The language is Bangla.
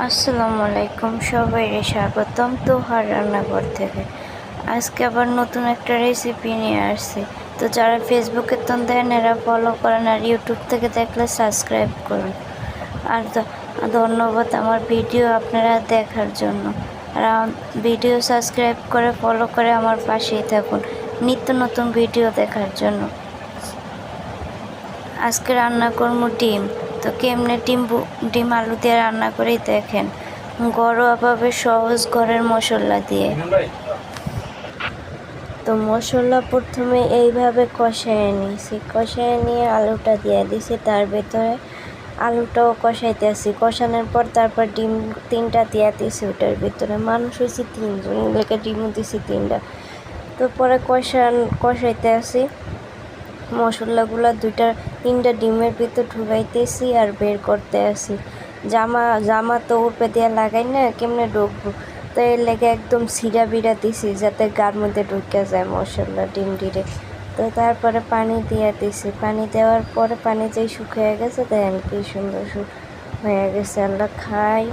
আসসালামু আলাইকুম, সবাইকে স্বাগতম তোহার রান্নাঘর থেকে। আজকে আবার নতুন একটা রেসিপি নিয়ে আসছি। তো যারা ফেসবুকে তো দেন এরা ফলো করেন, আর ইউটিউব থেকে দেখলে সাবস্ক্রাইব করুন। আর ধন্যবাদ আমার ভিডিও আপনারা দেখার জন্য। আর ভিডিও সাবস্ক্রাইব করে ফলো করে আমার পাশেই থাকুন নিত্য নতুন ভিডিও দেখার জন্য। আজকে রান্না করবো ডিম। তো কেমনে ডিম আলু দিয়ে রান্না করি দেখেন, ঘরোয়াভাবে সহজ ঘরের মশলা দিয়ে। তো মশলা প্রথমে এইভাবে কষায় নিয়েছি, কষায় নিয়ে আলুটা দিয়ে দিছি, তার ভেতরে আলুটাও কষাইতে আসি। কষানোর পর তারপর ডিম 3টা দিয়ে দিছি ওটার ভিতরে। মানুষ হয়েছি 3জন, লেগে ডিমও দিছি 3টা। তো পরে কষাইতে আসি, মশলাগুলো 3টা ডিমের ভিতর ঢুকাইতেছি আর বের করতে আসি। জামা তো উপরে দিয়ে লাগাই না, কেমনে ঢুকবো? তো এর লেগে একদম সিরা বিড়া দিছি যাতে গার মধ্যে ঢুকে যায় মশলা ডিম ডিরে। তো তারপরে পানি দিয়ে দিছি, পানি দেওয়ার পরে পানি যেই শুকিয়ে গেছে দেখেন কি সুন্দর হয়ে গেছে। আমরা খাই।